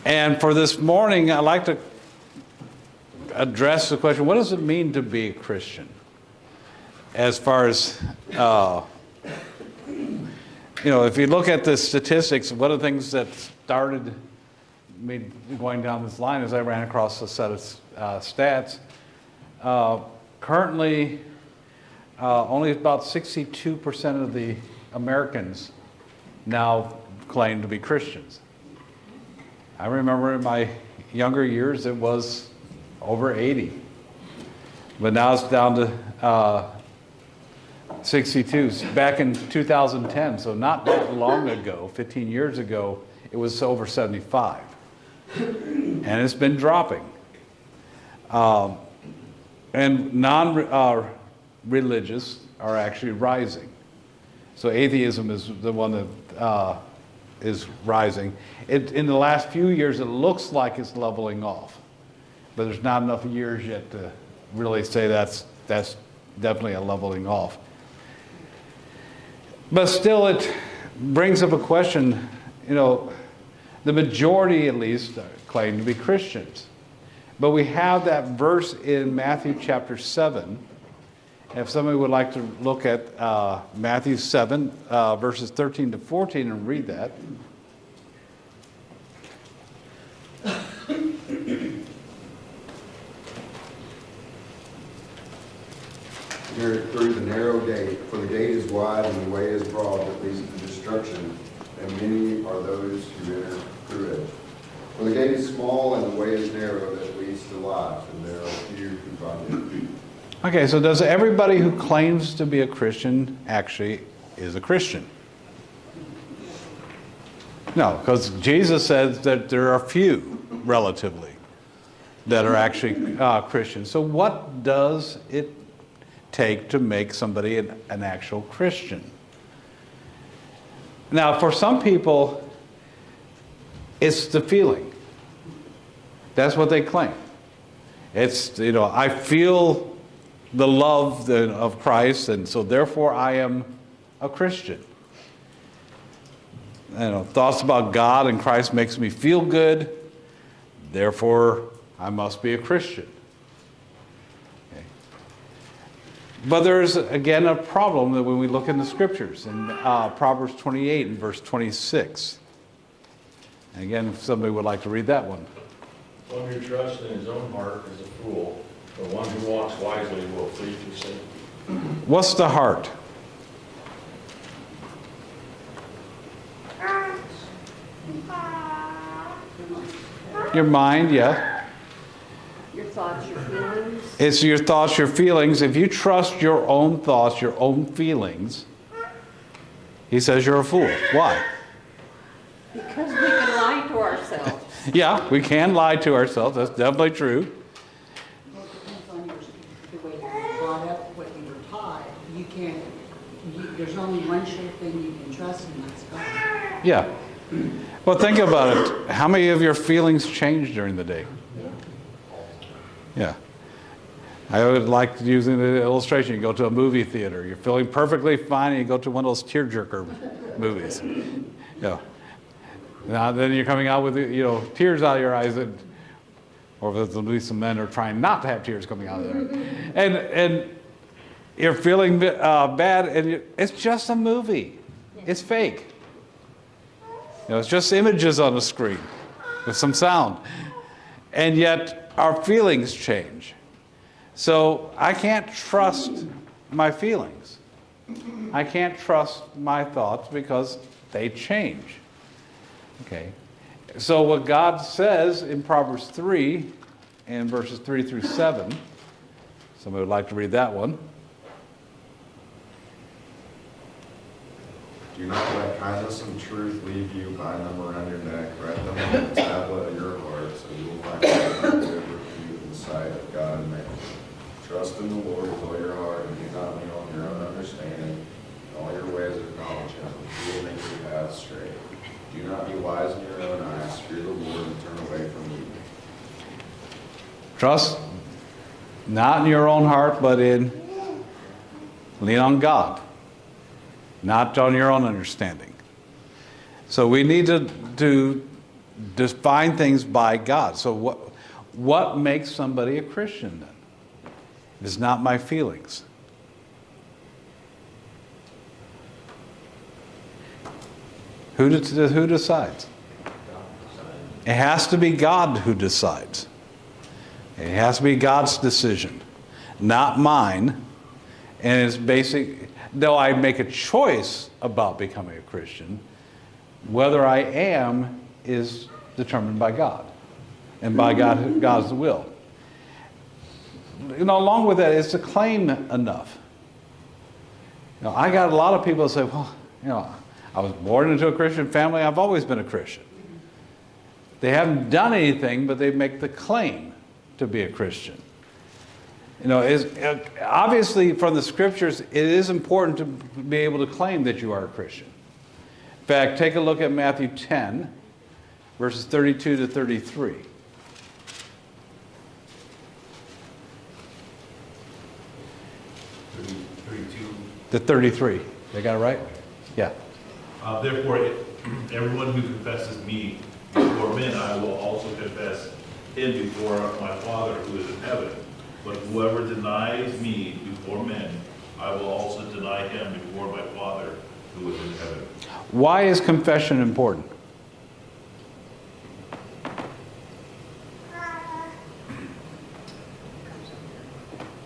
And for this morning, I'd like to address the question, what does it mean to be a Christian? As far as, if you look at the statistics, one of the things that started me going down this line is I ran across a set of stats. Currently, only about 62% of the Americans now claim to be Christians. I remember in my younger years it was over 80, but now it's down to 62. Back in 2010, so not that long ago, 15 years ago, it was over 75, and it's been dropping. And non-religious are actually rising. So atheism is the one that is rising. In the last few years, it looks like it's leveling off, but there's not enough years yet to really say that's definitely a leveling off. But still, it brings up a question. The majority, at least, claim to be Christians. But we have that verse in Matthew chapter 7. If somebody would like to look at Matthew 7, verses 13 to 14 and read that. Through the narrow gate, for the gate is wide and the way is broad that leads to destruction, and many are those who enter through it. For the gate is small and the way is narrow that leads to life, and there are few who find it. Okay, so does everybody who claims to be a Christian actually is a Christian? No, because Jesus says that there are few, relatively, that are actually Christians. So what does it take to make somebody an actual Christian? Now, for some people, it's the feeling. That's what they claim. It's, I feel the love of Christ, and so therefore I am a Christian. Thoughts about God and Christ makes me feel good, therefore I must be a Christian. Okay. But there's, again, a problem that when we look in the scriptures, in Proverbs 28 and verse 26. And again, if somebody would like to read that one. One who trusts in his own heart is a fool, but one who walks wisely will flee from sin. What's the heart? Your mind, yeah. Your thoughts, your feelings. It's your thoughts, your feelings. If you trust your own thoughts, your own feelings, he says you're a fool. Why? Because we can lie to ourselves. Yeah, we can lie to ourselves. That's definitely true. Well, it depends on the way you were brought up, what you were taught. There's only one sure thing you can trust, and that's God. Yeah. Well, think about it. How many of your feelings change during the day? Yeah. I would like to use an illustration. You go to a movie theater. You're feeling perfectly fine, and you go to one of those tearjerker movies. Yeah. Now, then you're coming out with, tears out of your eyes, or at least some men are trying not to have tears coming out of there. And you're feeling bad, and it's just a movie. It's fake. It's just images on the screen with some sound. And yet, our feelings change. So I can't trust my feelings. I can't trust my thoughts because they change. Okay. So what God says in Proverbs 3, in verses 3 through 7, somebody would like to read that one. Do not let kindness and truth leave you, bind them around your neck, write them on the tablet of your heart, so you will find favor in the sight of God and man. Trust in the Lord with all your heart, and do not lean on your own understanding. In all your ways acknowledge him, and he will make your path straight. Do not be wise in your own eyes. Fear the Lord and turn away from evil. Trust not in your own heart, but lean on God, not on your own understanding. So we need to define things by God. So what makes somebody a Christian then? It's not my feelings. Who decides? It has to be God who decides. It has to be God's decision, not mine. And it's basic, though I make a choice about becoming a Christian, whether I am is determined by God and by God's will. Along with that, is to claim enough. I got a lot of people that say, well, I was born into a Christian family. I've always been a Christian. They haven't done anything, but they make the claim to be a Christian. Obviously from the scriptures, it is important to be able to claim that you are a Christian. In fact, take a look at Matthew 10, verses 32 to 33. 32. To 33. They got it right? Yeah. Therefore, everyone who confesses me before men, I will also confess him before my Father who is in heaven. But whoever denies me before men, I will also deny him before my Father who is in heaven. Why is confession important?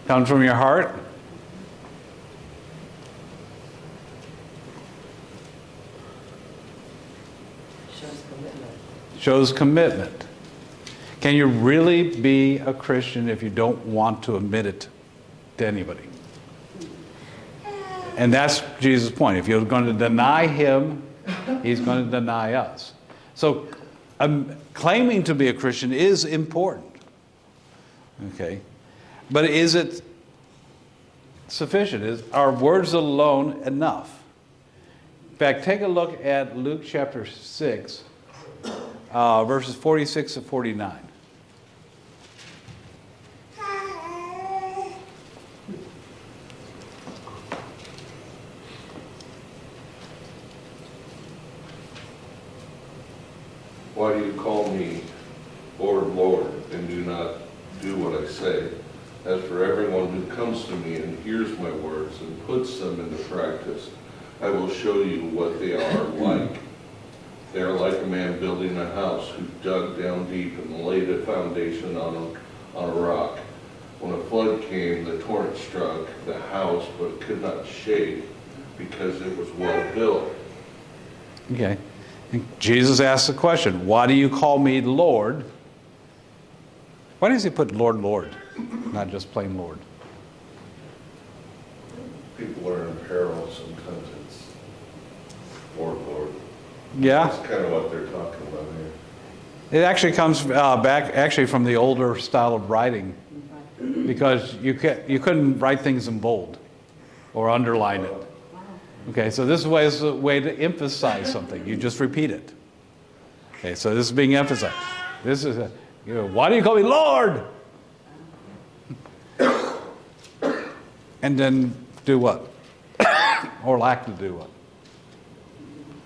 Comes from your heart? Shows commitment. Can you really be a Christian if you don't want to admit it to anybody? And that's Jesus' point. If you're going to deny him, he's going to deny us. So claiming to be a Christian is important. Okay? But is it sufficient? Are words alone enough? In fact, take a look at Luke chapter 6, verses 46 to 49. Why do you call me Lord, Lord, and do not do what I say? As for everyone who comes to me and hears my words and puts them into practice, I will show you what they are like. They are like a man building a house who dug down deep and laid a foundation on a rock. When a flood came, the torrent struck the house, but could not shake because it was well built. Okay. And Jesus asks the question, why do you call me Lord? Why does he put Lord, Lord, not just plain Lord? People are in peril, sometimes it's Lord, Lord. Yeah. That's kind of what they're talking about here. It actually comes back actually from the older style of writing, because you couldn't write things in bold or underline it. Okay, so this is a way to emphasize something. You just repeat it. Okay, so this is being emphasized. This is why do you call me Lord? And then do what? Or lack to do what?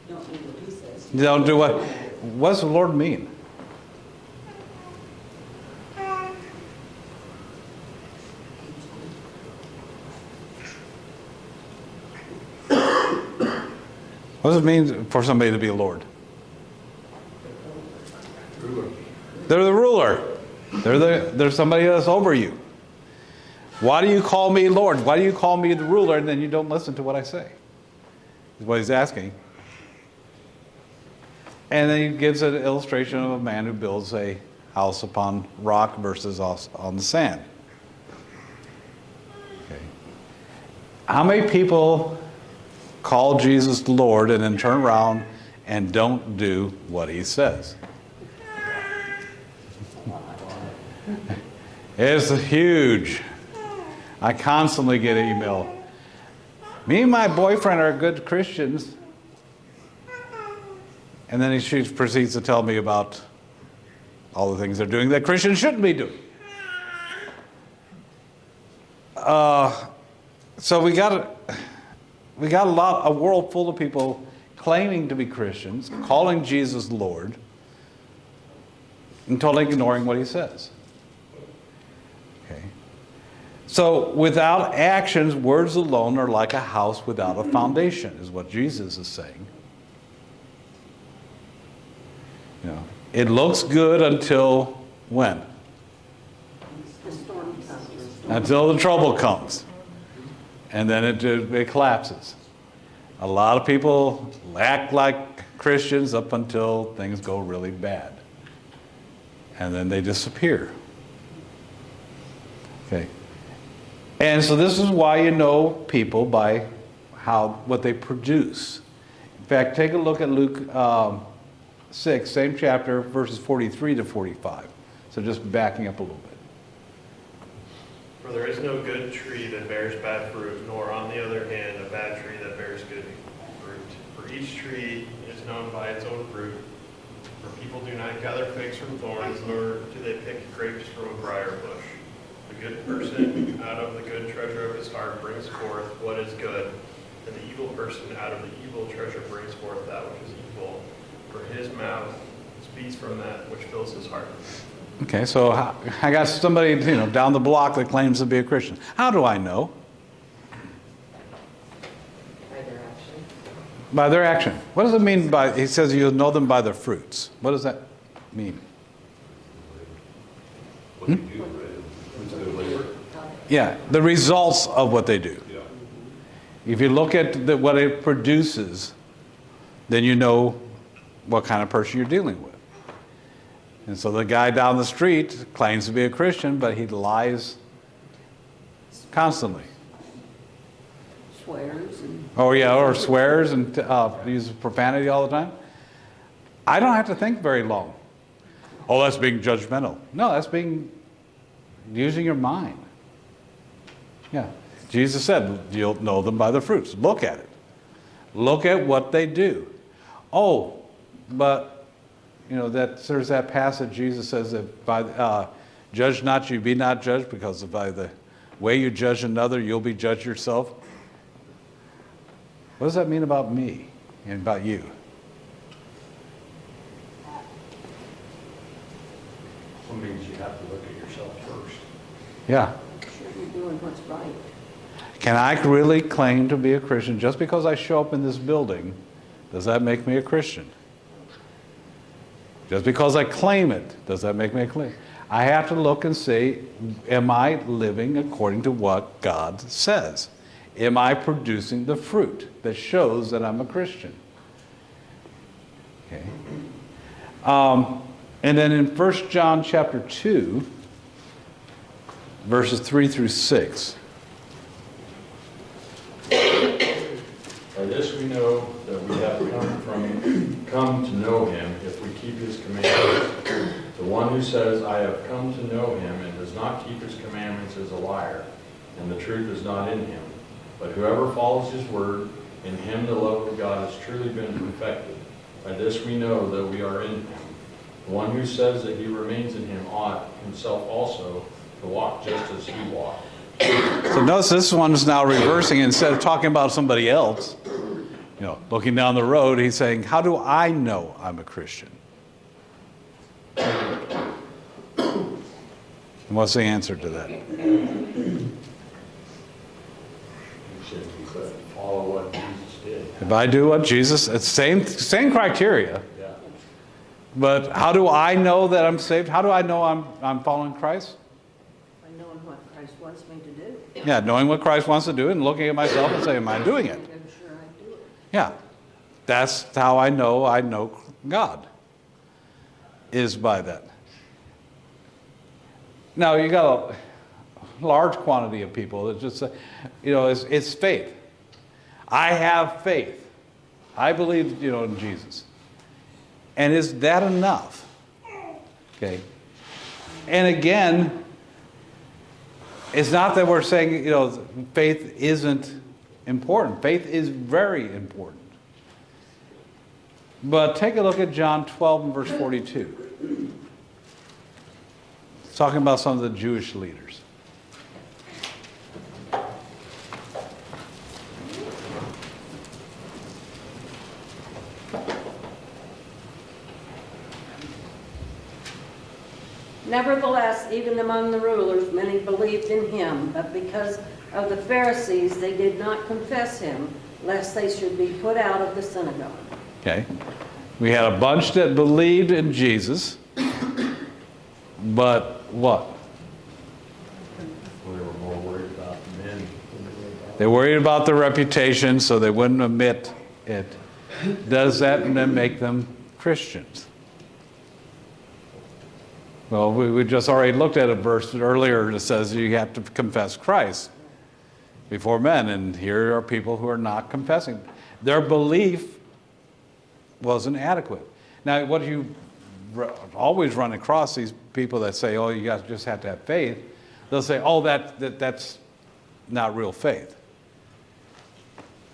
Don't do what he says. Don't do what? What does the Lord mean? What does it mean for somebody to be a Lord? They're the ruler. They're somebody that's over you. Why do you call me Lord? Why do you call me the ruler and then you don't listen to what I say? Is what he's asking. And then he gives an illustration of a man who builds a house upon rock versus on the sand. Okay. How many people call Jesus Lord and then turn around and don't do what he says? It's huge. I constantly get an email. Me and my boyfriend are good Christians. And then she proceeds to tell me about all the things they're doing that Christians shouldn't be doing. So we got a world full of people claiming to be Christians, calling Jesus Lord, and totally ignoring what he says. Okay. So without actions, words alone are like a house without a foundation, is what Jesus is saying. You know, it looks good until when? The storm comes. Until the trouble comes. And then it collapses. A lot of people act like Christians up until things go really bad. And then they disappear. Okay. And so this is why you know people by what they produce. In fact, take a look at Luke 6, same chapter, verses 43 to 45. So just backing up a little bit. For there is no good tree that bears bad fruit, nor on the other hand a bad tree that bears good fruit. For each tree is known by its own fruit. For people do not gather figs from thorns, nor do they pick grapes from a briar bush. The good person out of the good treasure of his heart brings forth what is good, and the evil person out of the evil treasure brings forth that which is evil. For his mouth speaks from that which fills his heart. Okay, so I got somebody, down the block that claims to be a Christian. How do I know? By their action. By their action. What does it mean by, he says you'll know them by their fruits. What does that mean? What they do, right? It's their labor. Yeah, the results of what they do. Yeah. If you look at what it produces, then you know what kind of person you're dealing with. And so the guy down the street claims to be a Christian, but he lies constantly. Swears and. Oh yeah, or swears and uses profanity all the time. I don't have to think very long. Oh, that's being judgmental. No, that's using your mind. Yeah. Jesus said, you'll know them by the fruits. Look at it. Look at what they do. Oh, but there's that passage Jesus says that by judge not, you be not judged, because by the way you judge another, you'll be judged yourself. What does that mean about me and about you? It means you have to look at yourself first. Yeah. Make sure you're doing what's right. Can I really claim to be a Christian just because I show up in this building? Does that make me a Christian? Just because I claim it, does that make me a Christian? I have to look and say, am I living according to what God says? Am I producing the fruit that shows that I'm a Christian? Okay. And then in 1 John chapter 2, verses 3 through 6. By this we know that we have come to know him if we keep his commandments. The one who says, I have come to know him, and does not keep his commandments is a liar, and the truth is not in him. But whoever follows his word, in him the love of God has truly been perfected. By this we know that we are in him. The one who says that he remains in him ought himself also to walk just as he walked. So notice this one is now reversing. Instead of talking about somebody else, looking down the road, he's saying, how do I know I'm a Christian? And what's the answer to that? He said you could follow what Jesus did. If I do what Jesus, it's same criteria. Yeah. But how do I know that I'm saved? How do I know I'm following Christ? By knowing what Christ wants me to do. Yeah, knowing what Christ wants to do and looking at myself and saying, am I doing it? I'm sure I do it. Yeah. That's how I know God, is by that. Now, you got a large quantity of people that just say, it's faith. I have faith. I believe, in Jesus. And is that enough? Okay. And again, it's not that we're saying, faith isn't important. Faith is very important. But take a look at John 12 and verse 42. It's talking about some of the Jewish leaders. Nevertheless, even among the rulers, many believed in him, but because of the Pharisees, they did not confess him, lest they should be put out of the synagogue. Okay. We had a bunch that believed in Jesus, but what? They were more worried about men. They worried about their reputation, so they wouldn't admit it. Does that then make them Christians? Well, we just already looked at a verse earlier that says you have to confess Christ before men, and here are people who are not confessing. Their belief wasn't adequate. Now, what you always run across these people that say, oh, you guys just have to have faith, they'll say, oh, that's not real faith.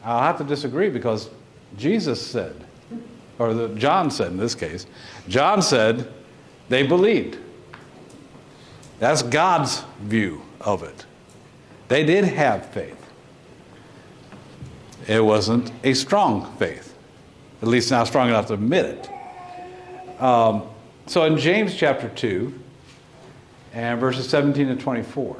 I'll have to disagree because Jesus said, or John said in this case, John said they believed. That's God's view of it. They did have faith. It wasn't a strong faith, at least not strong enough to admit it. So in James chapter 2 and verses 17 to 24.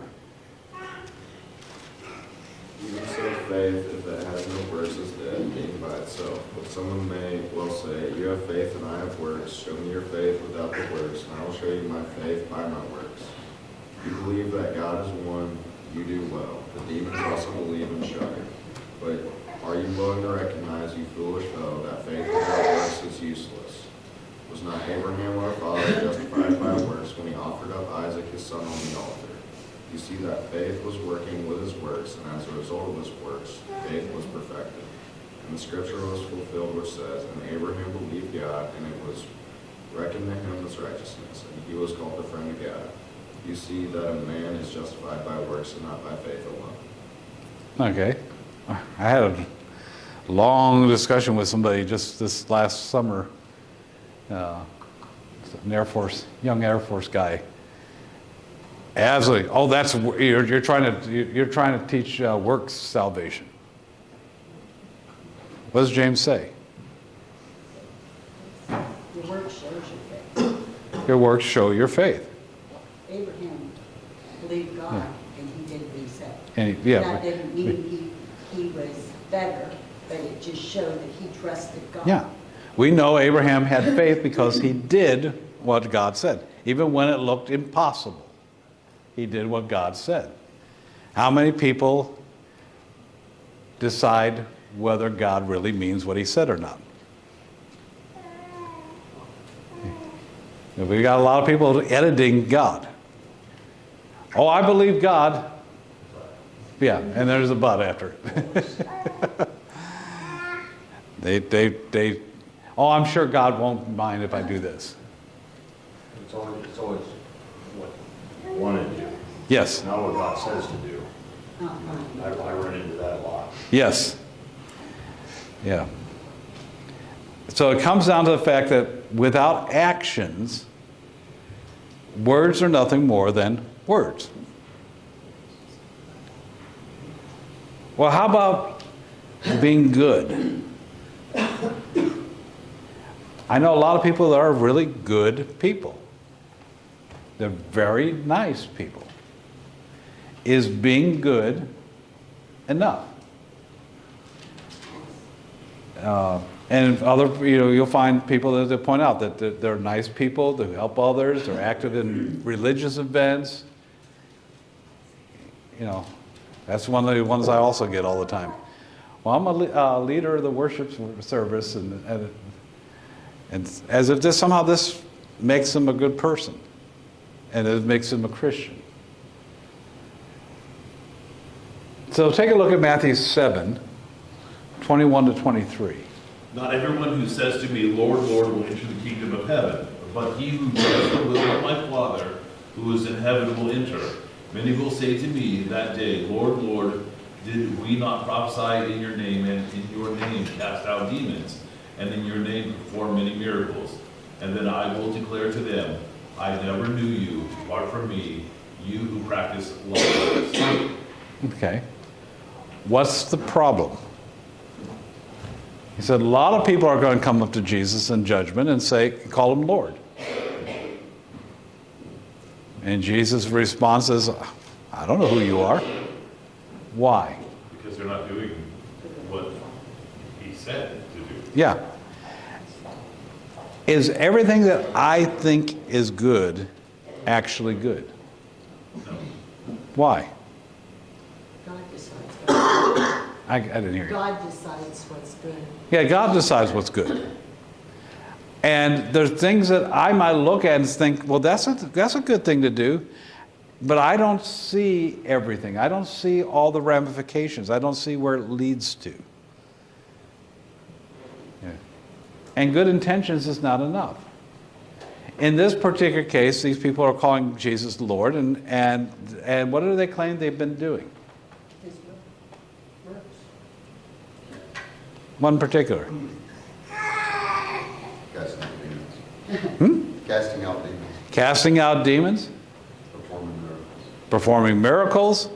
You say faith, if it has no works, is dead, being by itself. But someone may well say, you have faith and I have works. Show me your faith without the works, and I will show you my faith by my works. You believe that God is one, you do well. The demons also believe and shudder. But are you willing to recognize, you foolish fellow, that faith without works is useless? Was not Abraham our father justified by works when he offered up Isaac his son on the altar? You see that faith was working with his works, and as a result of his works, faith was perfected. And the scripture was fulfilled which says, and Abraham believed God, and it was reckoned to him as righteousness, and he was called the friend of God. You see that a man is justified by works and not by faith alone. Okay. I had a long discussion with somebody just this last summer, an young Air Force guy. Absolutely. Oh, that's you're trying to teach works salvation. What does James say? Your work shows your faith. Your works show your faith. Abraham believed God, Yeah. and he did what he said. And That didn't mean he was better, but it just showed that he trusted God. Yeah. We know Abraham had faith because he did what God said, even when it looked impossible. He did what God said. How many people decide whether God really means what he said or not? We got a lot of people editing God. Oh, I believe God. Yeah, and there's a but after it. Oh, I'm sure God won't mind if I do this. It's always what you want to do, Yes. not what God says to do. I run into that a lot. Yes. Yeah. So it comes down to the fact that without actions, words are nothing more than words. Well, how about being good? I know a lot of people that are really good people. They're very nice people. Is being good enough? And you'll find people that point out that they're nice people, they help others, they're active in religious events. That's one of the ones I also get all the time. Well, I'm a leader of the worship service, and as if somehow this makes them a good person, and it makes them a Christian. So take a look at Matthew 7, 21 to 23. Not everyone who says to me, Lord, Lord, will enter the kingdom of heaven, but he who does the will of my Father who is in heaven will enter. Many will say to me that day, Lord, Lord, did we not prophesy in your name, and in your name cast out demons, and in your name perform many miracles? And then I will declare to them, I never knew you. Depart from me, you who practice lawlessness. Okay. What's the problem? He said a lot of people are going to come up to Jesus in judgment and call him Lord. And Jesus' response is, I don't know who you are. Why? Because they're not doing what he said to do. Yeah. Is everything that I think is good actually good? No. Why? God decides. What, I didn't hear you. God decides what's good. Yeah, God decides what's good. And there's things that I might look at and think, well, that's a good thing to do, but I don't see everything. I don't see all the ramifications. I don't see where it leads to. Yeah. And good intentions is not enough. In this particular case, these people are calling Jesus Lord, and what do they claim they've been doing? His works. One particular. Casting out demons. Casting out demons. Casting out demons, Performing miracles. performing miracles,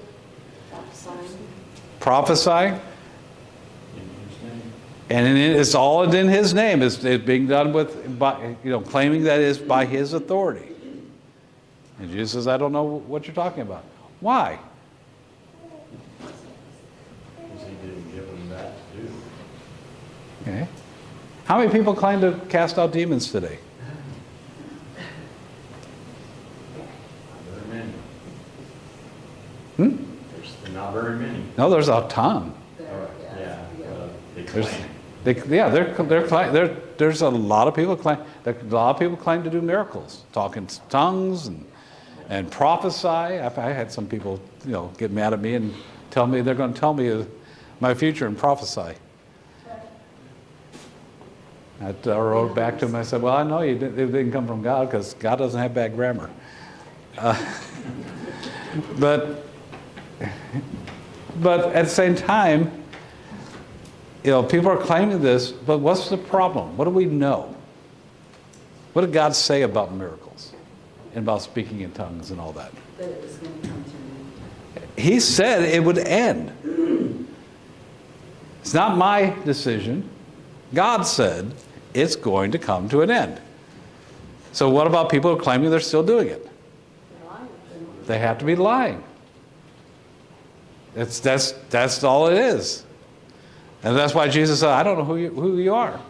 prophesying. And it's all in His name. It's being done claiming that is by His authority. And Jesus says, I don't know what you're talking about. Why? Because he didn't give them that to do. Okay. How many people claim to cast out demons today? Not very many. There's not very many. No, there's a ton. Yeah, they There's, claim. there's a lot of people claim. A lot of people claim to do miracles, talk in tongues and prophesy. I had some people, get mad at me and tell me they're going to tell me my future and prophesy. I wrote back to him. I said, "Well, I know it didn't come from God because God doesn't have bad grammar." But at the same time, people are claiming this. But what's the problem? What do we know? What did God say about miracles and about speaking in tongues and all that? That it was going to come to me. He said it would end. It's not my decision. God said it's going to come to an end. So what about people who are claiming they're still doing it? They have to be lying. That's all it is. And that's why Jesus said, I don't know who you are.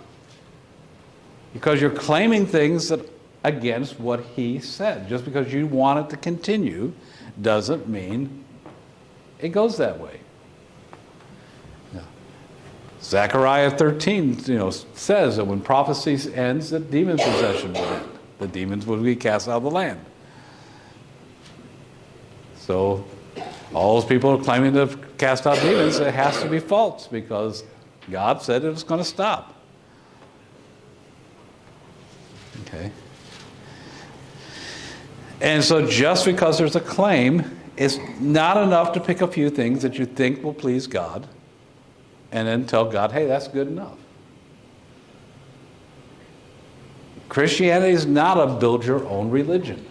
Because you're claiming things that against what He said. Just because you want it to continue doesn't mean it goes that way. Zechariah 13, says that when prophecy ends, that demon possession will end. The demons will be cast out of the land. So, all those people claiming to cast out demons, it has to be false because God said it was going to stop. Okay. And so, just because there's a claim, it's not enough to pick a few things that you think will please God and then tell God, hey, that's good enough. Christianity is not a build your own religion.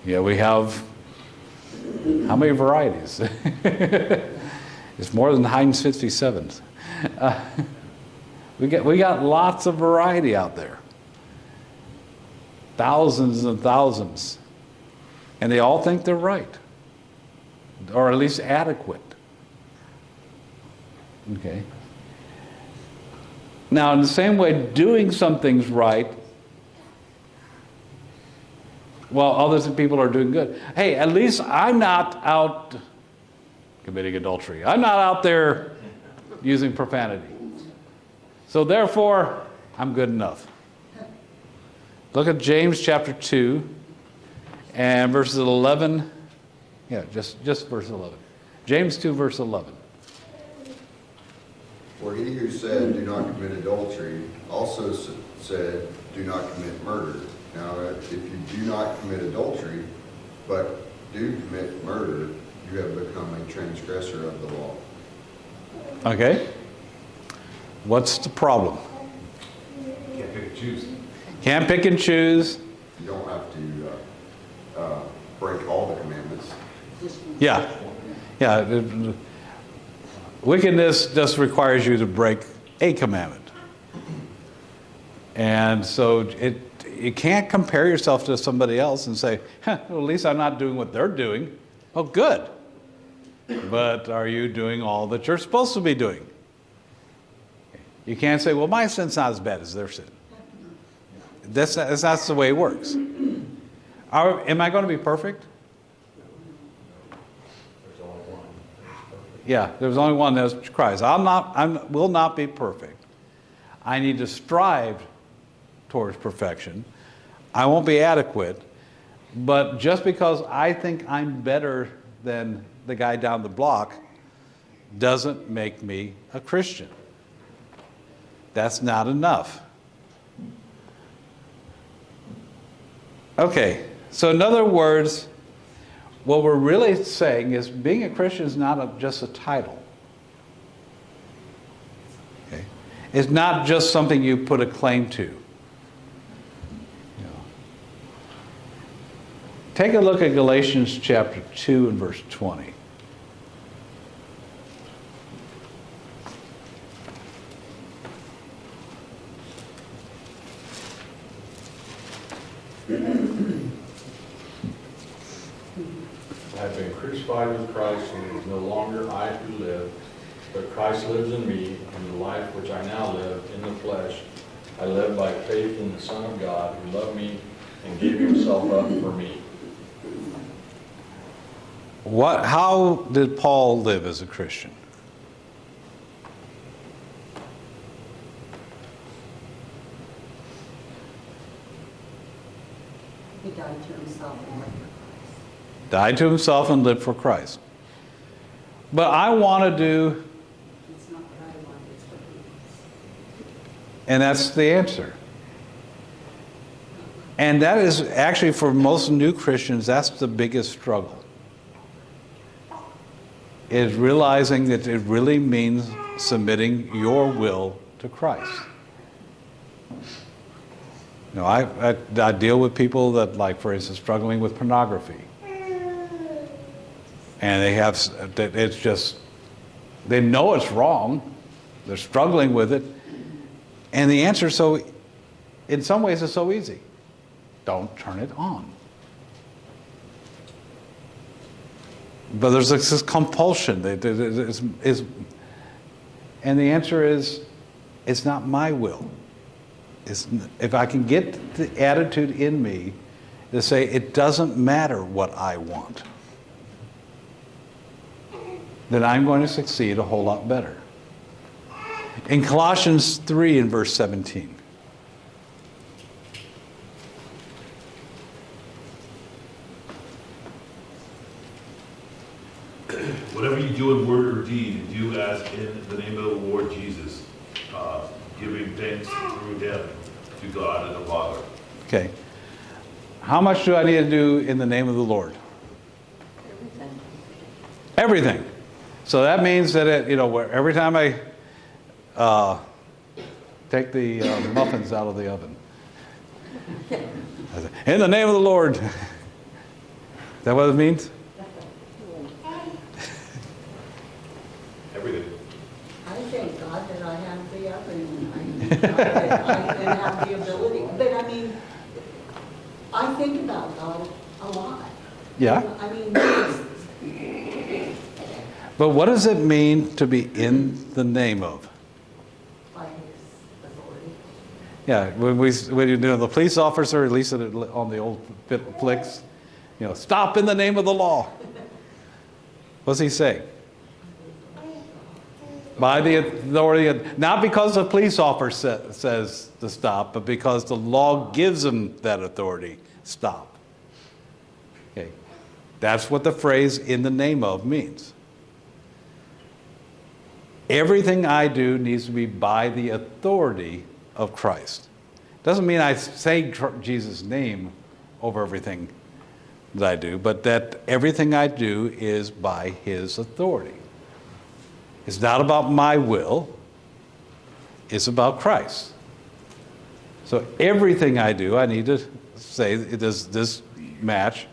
Yeah, we have how many varieties? It's more than Heinz 57s. We got lots of variety out there. Thousands and thousands. And they all think they're right. Or at least adequate. Okay. Now, in the same way, doing some things right, while other people are doing good. Hey, at least I'm not out committing adultery. I'm not out there using profanity. So therefore, I'm good enough. Look at James chapter 2 and verses 11. Yeah, just verse 11. James 2, verse 11. For he who said, do not commit adultery, also said, do not commit murder. Now, if you do not commit adultery, but do commit murder, you have become a transgressor of the law. Okay. What's the problem? Can't pick and choose. Can't pick and choose. You don't have to break all the commandments. Yeah. Yeah. Wickedness just requires you to break a commandment. And so you can't compare yourself to somebody else and say, well, at least I'm not doing what they're doing. Oh, good. But are you doing all that you're supposed to be doing? You can't say, well, my sin's not as bad as their sin. That's the way it works. Am I going to be perfect? There's only one. Yeah, there's only one, that's Christ. I will not be perfect. I need to strive towards perfection. I won't be adequate, but just because I think I'm better than the guy down the block doesn't make me a Christian. That's not enough. Okay, so in other words, what we're really saying is being a Christian is not just a title. Okay? It's not just something you put a claim to. You know. Take a look at Galatians chapter 2 and verse 20. I have been crucified with Christ, and it is no longer I who live, but Christ lives in me, and the life which I now live in the flesh, I live by faith in the Son of God, who loved me and gave himself up for me. How did Paul live as a Christian? He died to himself and lived for Christ. Died to himself and lived for Christ. But I want to do, It's not what I want, it's what he wants. and that's the answer. And that is actually, for most new Christians, that's the biggest struggle. Is realizing that it really means submitting your will to Christ. You know, I deal with people that, like, for instance, struggling with pornography. And it's just, they know it's wrong. They're struggling with it. And the answer, in some ways, is so easy. Don't turn it on. But there's this compulsion. And the answer is, it's not my will. If I can get the attitude in me to say, it doesn't matter what I want, then I'm going to succeed a whole lot better. In Colossians 3 and verse 17. Whatever you do in word or deed, do as in the name of the Lord Jesus, giving thanks through him to God and the Father. Okay. How much do I need to do in the name of the Lord? Everything. Everything. So that means that every time I take the muffins out of the oven, I say, in the name of the Lord. Is that what it means? Everything. I thank God that I have the oven, and have the ability, but I mean, I think about God a lot. Yeah. I mean, But what does it mean to be in the name of? by his authority. Yeah, when the police officer, at least on the old flicks, stop in the name of the law. What's he say? By the authority, not because the police officer says to stop, but because the law gives him that authority, stop. Okay, that's what the phrase "in the name of" means. Everything I do needs to be by the authority of Christ. Doesn't mean I say Jesus' name over everything that I do, but that everything I do is by his authority. It's not about my will, it's about Christ. So everything I do, I need to say, does this match?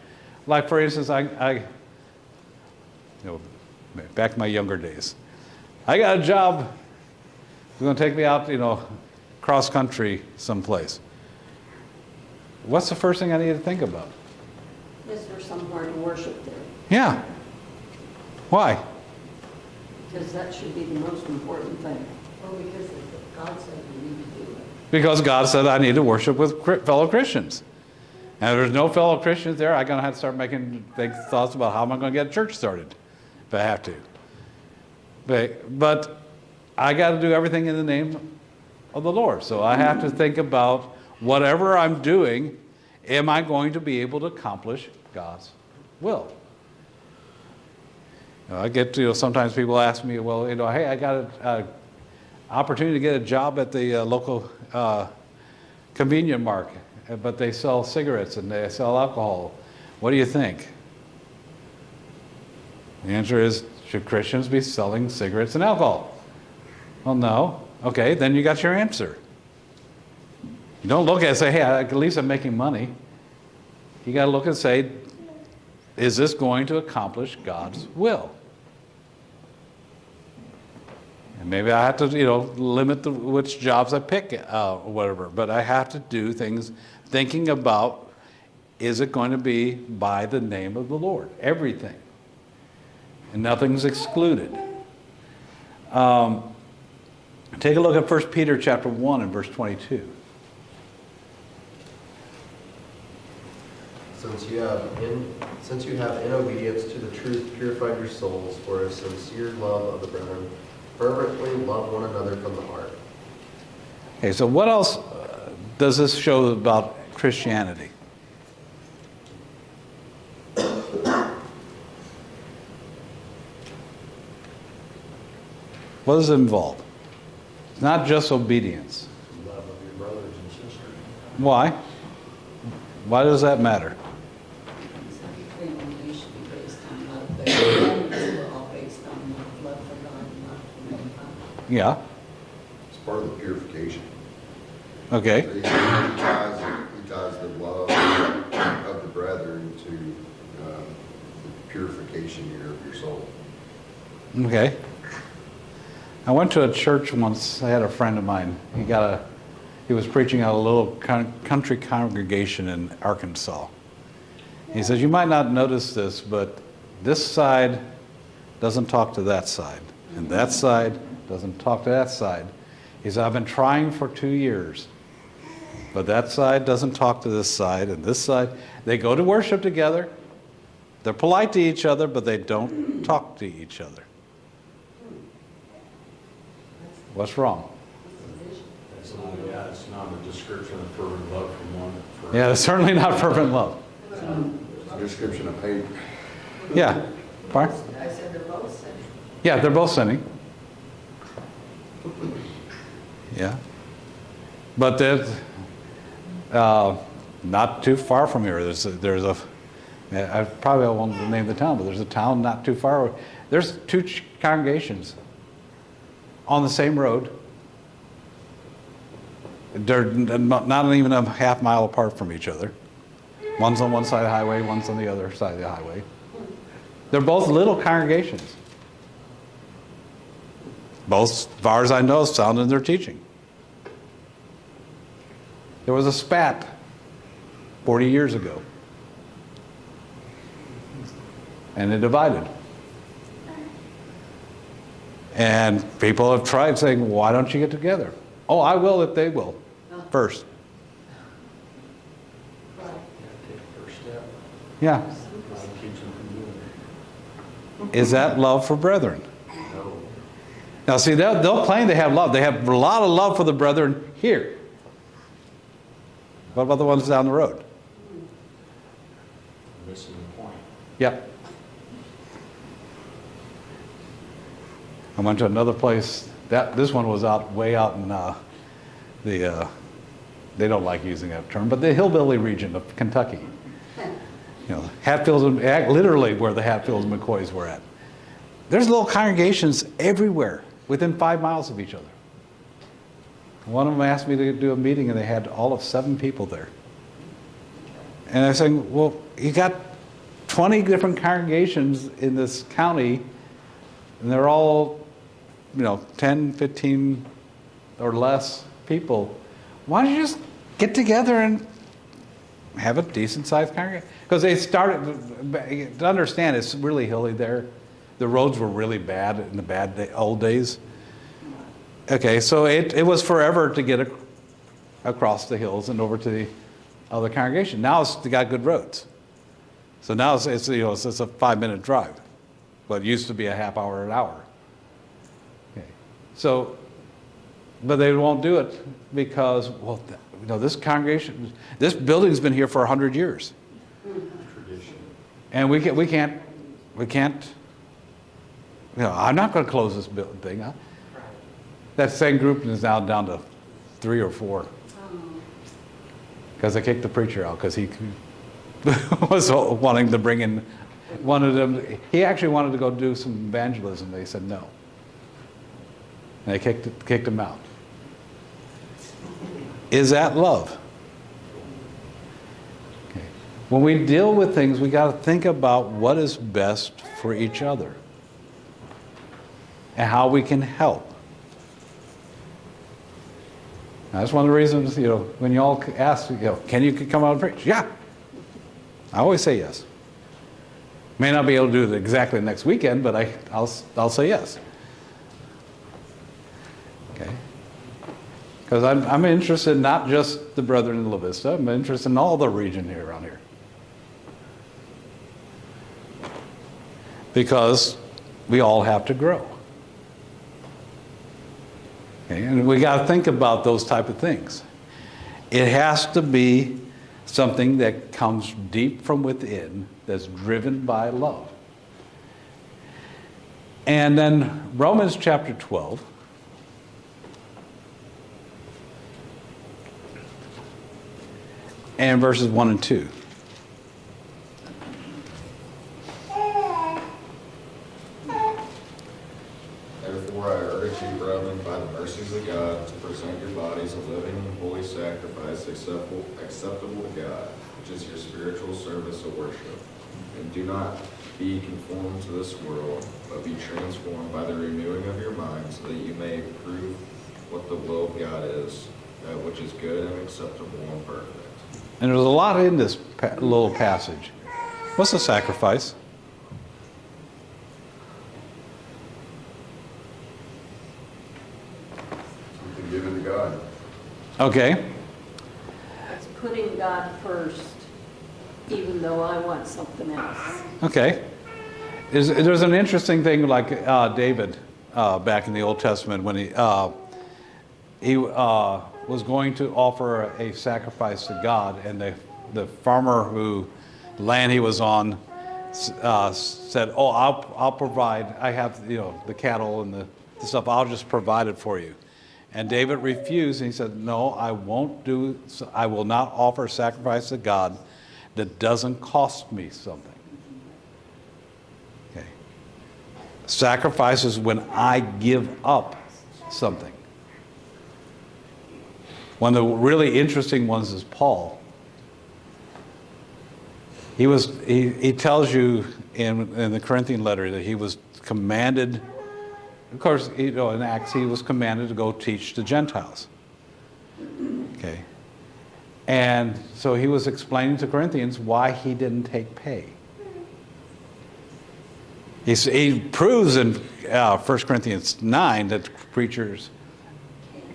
Like, for instance, back in my younger days, I got a job. They're going to take me out, cross country someplace. what's the first thing I need to think about? Is there somewhere to worship there? Yeah. Why? Because that should be the most important thing. Well, because God said we need to do it. Because God said I need to worship with fellow Christians. And if there's no fellow Christians there, I'm going to have to start making big thoughts about how am I going to get a church started if I have to. But I got to do everything in the name of the Lord. So I have to think about whatever I'm doing, am I going to be able to accomplish God's will? I get to, sometimes people ask me, well, hey, I got an opportunity to get a job at the local convenience market, but they sell cigarettes and they sell alcohol. What do you think? The answer is, should Christians be selling cigarettes and alcohol? Well, no. Okay, then you got your answer. You don't look at it and say, hey, at least I'm making money. You got to look and say, is this going to accomplish God's will? And maybe I have to, limit which jobs I pick or whatever. But I have to do things thinking about, is it going to be by the name of the Lord? Everything. And nothing's excluded. Take a look at 1 Peter chapter 1 and verse 22. Since you have in obedience to the truth purified your souls for a sincere love of the brethren, fervently love one another from the heart. Okay, so what else does this show about Christianity? What does it involve? It's not just obedience. Love of your brothers and sisters. Why? Why does that matter? So we should be based on love. The commandments were all based on love for God and love for mankind. Yeah. It's part of the purification. Okay. He ties the love of the brethren to the purification here of your soul. Okay. I went to a church once. I had a friend of mine. He was preaching at a little country congregation in Arkansas. He says, you might not notice this, but this side doesn't talk to that side, and that side doesn't talk to that side. He said, I've been trying for 2 years, but that side doesn't talk to this side, and this side, they go to worship together. They're polite to each other, but they don't talk to each other. What's wrong? It's not a description of fervent love from one. Yeah, it's certainly not fervent love. It's a description of hate. Yeah. Pardon? I said they're both sinning. Yeah, they're both sinning. Yeah. But there's not too far from here. I probably won't name the town, but there's a town not too far away. There's 2 congregations on the same road. They're not even a half mile apart from each other. One's on one side of the highway, one's on the other side of the highway. They're both little congregations. Both, as far as I know, sound in their teaching. There was a spat 40 years ago. And it divided. And people have tried saying, why don't you get together? Oh, I will if they will first. Take the first step. Yeah. God keeps them from doing it. Is that love for brethren? No. Now see, they'll claim they have love. They have a lot of love for the brethren here. What about the ones down the road? Missing the point. Yep. I went to another place. This one was way out in they don't like using that term, but the hillbilly region of Kentucky. Hatfields, literally where the Hatfields and McCoys were at. There's little congregations everywhere, within 5 miles of each other. One of them asked me to do a meeting, and they had all of 7 people there. And I was saying, well, you got 20 different congregations in this county, and they're all 10, 15 or less people. Why don't you just get together and have a decent sized congregation. Because they started, to understand, it's really hilly there. The roads were really bad in the old days. Okay, so it was forever to get across the hills and over to the other congregation. Now they got good roads. So now it's a 5-minute drive. But it used to be a half hour, an hour. Okay. So, but they won't do it because, well, this congregation, this building's been here for 100 years. Tradition. And we can't, I'm not going to close this thing. That same group is now down to 3 or 4. Because they kicked the preacher out because he was wanting to bring in, he actually wanted to go do some evangelism. They said no. And they kicked him out. Is that love? Okay. When we deal with things, we got to think about what is best for each other and how we can help. That's one of the reasons, when you all ask, can you come out and preach? Yeah. I always say yes. May not be able to do it exactly next weekend, but I'll say yes. Okay. Because I'm interested in not just the brethren in La Vista, I'm interested in all the region here around here. Because we all have to grow. Okay, and we got to think about those type of things. It has to be something that comes deep from within, that's driven by love. And then Romans chapter 12. And verses 1 and 2. Therefore, I urge you, brethren, by the mercies of God, to present your bodies a living and holy sacrifice acceptable to God, which is your spiritual service of worship. And do not be conformed to this world, but be transformed by the renewing of your mind, so that you may prove what the will of God is, that which is good and acceptable and perfect. And there's a lot in this little passage. What's a sacrifice? You can give it to God. Okay. It's putting God first, even though I want something else. Okay. There's an interesting thing like David back in the Old Testament when he was going to offer a sacrifice to God, and the farmer who land he was on said, "Oh, I'll provide. I have the cattle and the stuff. I'll just provide it for you." And David refused, and he said, "No, I won't do. I will not offer a sacrifice to God that doesn't cost me something." Okay. Sacrifice is when I give up something. One of the really interesting ones is Paul. He tells you in the Corinthian letter that he was commanded, of course, in Acts he was commanded to go teach the Gentiles. Okay. And so he was explaining to Corinthians why he didn't take pay. He proves in 1 Corinthians 9 that preachers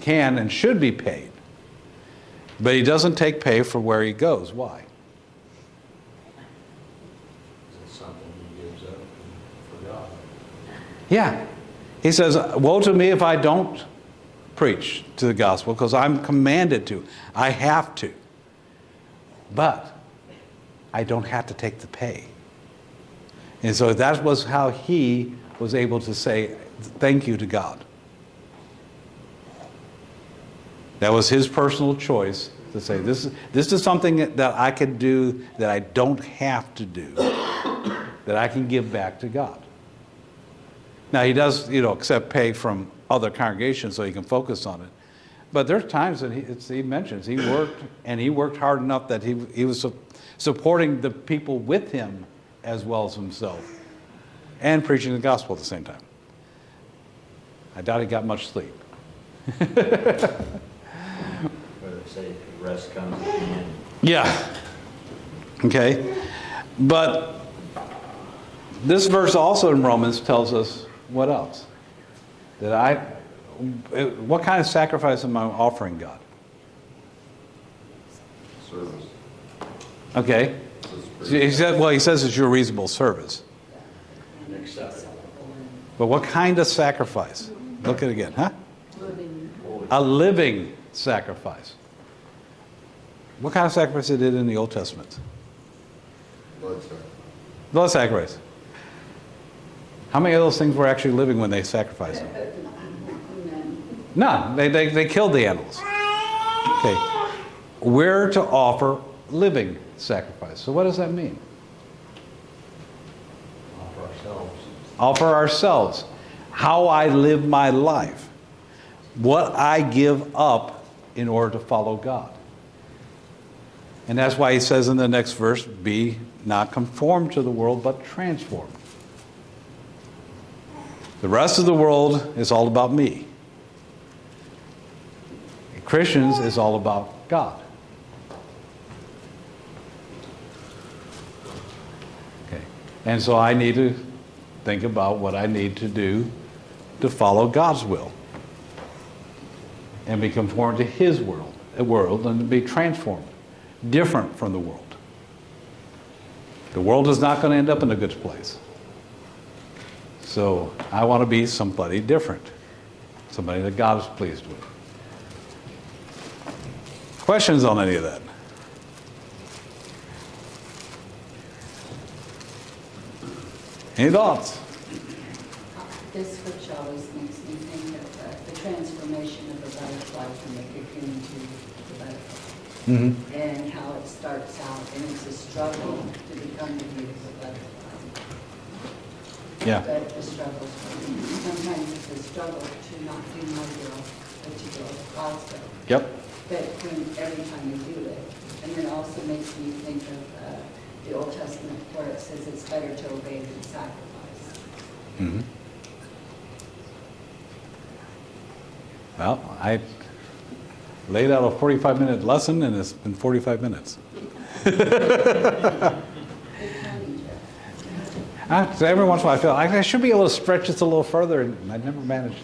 can and should be paid. But he doesn't take pay for where he goes. Why? It's something he gives up for God. Yeah. He says, "Woe to me if I don't preach to the gospel, because I'm commanded to. I have to. But I don't have to take the pay." And so that was how he was able to say thank you to God. That was his personal choice to say, this is something that I can do that I don't have to do, that I can give back to God. Now, he does, accept pay from other congregations so he can focus on it. But there's times that he mentions he worked hard enough that he was supporting the people with him as well as himself and preaching the gospel at the same time. I doubt he got much sleep. Better say rest comes at the end. Yeah. Okay? But this verse also in Romans tells us what else? What kind of sacrifice am I offering God? Service. Okay? He says it's your reasonable service. But what kind of sacrifice? Look at it again, huh? A living sacrifice. What kind of sacrifice they did in the Old Testament? Blood sacrifice. Blood sacrifice. How many of those things were actually living when they sacrificed them? None. They killed the animals. Okay. We're to offer living sacrifice. So what does that mean? Offer ourselves. How I live my life. What I give up in order to follow God. And that's why he says in the next verse, be not conformed to the world, but transformed. The rest of the world is all about me. Christians is all about God. Okay. And so I need to think about what I need to do to follow God's will. And be conformed to his world and to be transformed. Different from the world. The world is not going to end up in a good place. So I want to be somebody different. Somebody that God is pleased with. Questions on any of that? Any thoughts? This scripture always makes me think of the transformation of the butterfly from the cocoon to the butterfly. Mm-hmm. And how it starts out, and it's a struggle to become the beautiful butterfly. Yeah. But the struggle, sometimes it's a struggle to not do my will, but to go God's will. Yep. But every time you do it, and it also makes me think of the Old Testament where it says it's better to obey than sacrifice. Mm-hmm. Well, I laid out a 45-minute lesson, and it's been 45 minutes. So every once in a while I feel like I should be able to stretch this a little further, and I never managed.